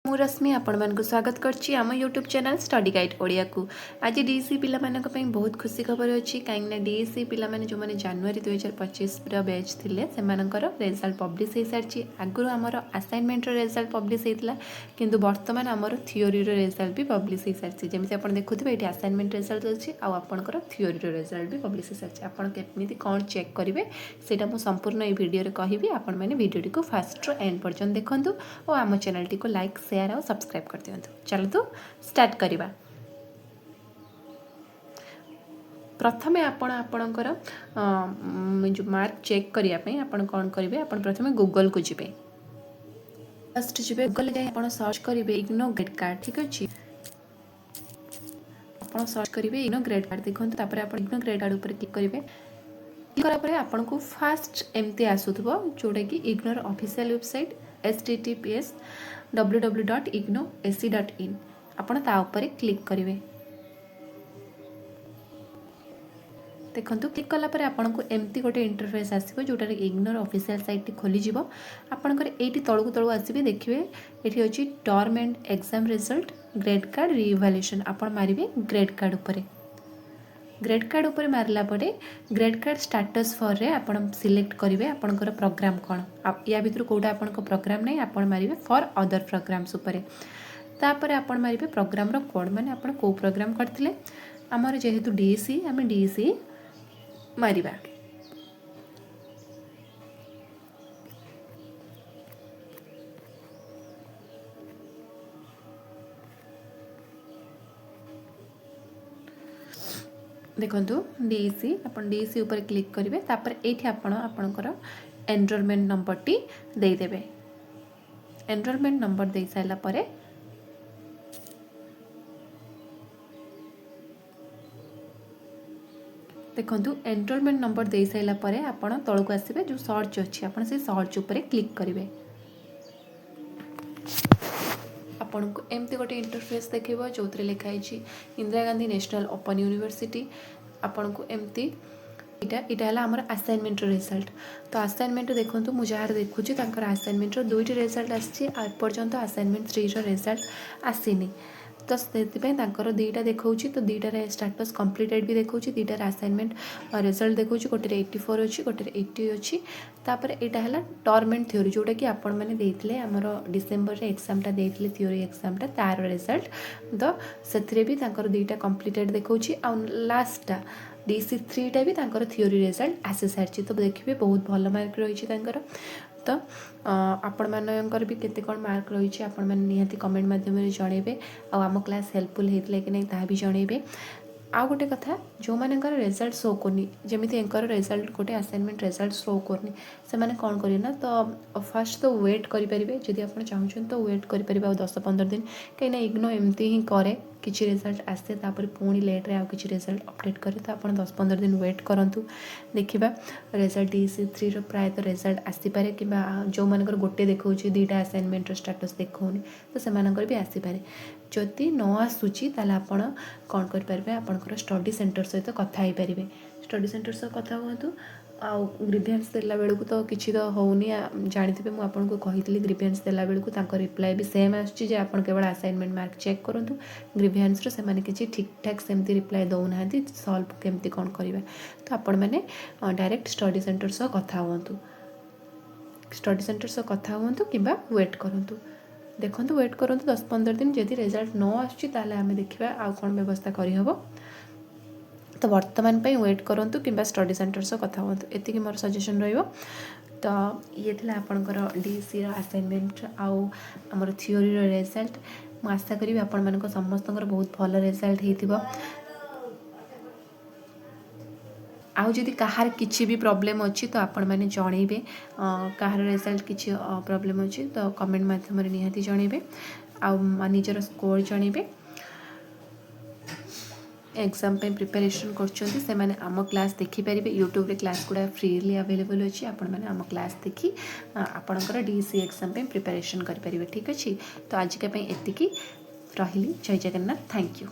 मु रश्मि आपण मानक स्वागत करछि आम YouTube channel study guide Odia को। आज डीएससी पिला मानक पई बहुत खुशी खबर अछि काइना डीएससी पिला माने जो माने जनवरी 2025 रो बैच थिले सेमानकर रिजल्ट पब्लिश हे सारछि। आगुर हमर असाइनमेंट रो रिजल्ट पब्लिश हेतला किंतु वर्तमान हमर थ्योरी रो रिजल्ट भी पब्लिश हे सारछि। जेमिति आपण देखुथिबे एठी असाइनमेंट रिजल्ट अछि आ आपनकर थ्योरी रो रिजल्ट भी पब्लिश हे सारछि। आपण केमिति कोन चेक करिवे सेटा मु संपूर्ण ए वीडियो रे कहिबी। आपण माने वीडियो को फर्स्ट रो एंड पर्यंत देखंतु और आम चैनल टी को लाइक शेयर और सब्सक्राइब कर दियंतु। चलतु स्टार्ट करिबा। प्रथमे आपण आपणकर जो मार्क चेक करिया पई आपण कोन करिवे आपण प्रथमे गूगल को जिवे। फर्स्ट जिवे गूगल जाय आपण सर्च करिवे इग्नो ग्रेड कार्ड। ठीक अछि आपण सर्च करिवे इग्नो ग्रेड कार्ड देखंतु तापर आपण इग्नो ग्रेड कार्ड ऊपर क्लिक करिवे। क्लिक करा परे आपण को फर्स्ट एमती आसुथबो जोडा कि ignore official website https www.ignoac.in आपण ता ऊपर क्लिक करिवे। देखंतु क्लिक कला परे आपण को एमती गोटे इंटरफेस आसीबो जोटा रे इग्नोर ऑफिशियल साइट टी खोली जिवो। आपणकर एठी तळकु तळु आसीबे देखिबे एठी अछि term end exam result grade card reevaluation आपण मारिबे ग्रेड कार्ड ऊपर। ग्रेड कार्ड ऊपर मारला परे ग्रेड कार्ड स्टेटस फॉर रे आपण सिलेक्ट करिवे आपणकर प्रोग्राम कोन या भितर कोडा आपणको प्रोग्राम नै आपण मारिवे फॉर अदर प्रोग्राम्स ऊपर। तापर आपण मारिवे प्रोग्राम रो कोड माने आपण को प्रोग्राम करथिले हमर जेहेतु डीएससी हमें डीएससी मारिबा। देखंतु डीएससी आपण डीएससी ऊपर क्लिक करिवे तापर एठी आपण आपणकर एनरोलमेंट नंबर टी देई देबे। एनरोलमेंट नंबर देई साइला परे देखंतु एनरोलमेंट नंबर देई साइला परे आपण तळको आसीबे जो सर्च अछि आपण से सर्च ऊपर क्लिक करिवे। आपण को एमती गोटे इंटरफेस देखिबो जोतरे लिखा है Indira Gandhi national open university. आपण को एमती इटा हला हमर असाइनमेंट रिजल्ट। तो असाइनमेंट देखंतु मु जहार देखुची तांकर असाइनमेंट रो दुईटी रिजल्ट आछि आ पर्यंत असाइनमेंट 3 रो रिजल्ट आसीनी। तो सेतिपे तांकर दुईटा देखौची तो दुईटा रे स्टेटस कंप्लीटेड भी देखौची दुईटा रे असाइनमेंट रिजल्ट देखौची गोटे रे 84 अछि गोटे रे 80 अछि। तापर एटा हला टर्म एंड थ्योरी जोटा कि आपण माने देथिले हमर डिसेंबर रे एग्जाम टा देथिले थ्योरी एग्जाम टा तार रिजल्ट। तो सेथिरे भी तांकर दुईटा कंप्लीटेड देखौची आ लास्ट टा डीसी 3 टा भी तांकर थ्योरी रिजल्ट आसे सारची। तो देखिबे बहुत भल मार्क रहिछि तांकर। तो आपण मानकर भी केते कोन मार्क रहिछि आपण माने निहाती कमेंट माध्यम रे जणेबे आ हम क्लास हेल्पफुल हेतले कि नै ता भी जणेबे। आ गोटे कथा जो मानकर रिजल्ट शो करनी जेमिति एंकर रिजल्ट गोटे असाइनमेंट रिजल्ट शो करनी से माने कोन करिए ना तो फर्स्ट तो वेट करि परिबे जदि आपण चाहउछन तो वेट करि परिबे 10-15 दिन कहिना इग्नो एमती ही करे किछि रिजल्ट आसे तापर पुणी लेट रे आ किछि रिजल्ट अपडेट करे तो आपण 10-15 दिन वेट करंतु देखिबा रिजल्ट डीसी 3 रो प्राय तो रिजल्ट आसी पारे किबा जो मानकर गोटे देखौछि दुईटा असाइनमेंट रो स्टेटस देखौनी तो से मानकर भी आसी पारे। जदि न आसुची ताला आपण कोन कर परबे आपनकर स्टडी सेंटर सहित कथा हे परिबे। स्टडी सेंटर सहित कथा हुंतु आ ग्रीवियंस देला बेलु तो किछि तो होउनी जानिथिबे मु आपन को कहितली ग्रीवियंस देला बेलु तांकर रिप्लाई भी सेम आछी जे आपन केवल असाइनमेंट मार्क चेक करंतु ग्रीवियंस रो से माने किछि ठीक ठाक सेमती रिप्लाई दउ नाहंती सॉल्व केमती कोन करिवे। तो आपण माने डायरेक्ट स्टडी सेंटर सहित कथा हुंतु स्टडी सेंटर सहित कथा हुंतु किबा वेट करंतु देखंतु वेट करंतु 10-15 दिन जदि रिजल्ट न आछी ताले हमें देखिबा आ कोन व्यवस्था करि हबो। तो वर्तमान पे वेट करंतु किंबा स्टडी सेंटर से कथा हुंतु एतिकी मोर सजेशन रहिबो। तो ये थिला आपनकर डीसी रो असाइनमेंट आउ हमर थ्योरी रो रिजल्ट। मु आशा करिबी आपन मानको समस्तकर बहुत भलो रिजल्ट हेतिबो। आउ जदि कहार किछि भी प्रॉब्लम अछि तो आपण माने जणेबे कहार रिजल्ट किछि प्रॉब्लम अछि तो कमेंट माध्यम रे निहाती जणेबे आउ निजर स्कोर जणेबे। एग्जाम पे प्रिपरेशन करछंती से माने आम क्लास देखि परिबे यूट्यूब रे क्लास गुडा फ्रीली अवेलेबल अछि आपण माने आम क्लास देखि आपणकर डीसी एग्जाम पे प्रिपरेशन करि परिबे। ठीक अछि तो आज के पे एतिकी रहिली। जय जगन्नाथ। Thank you.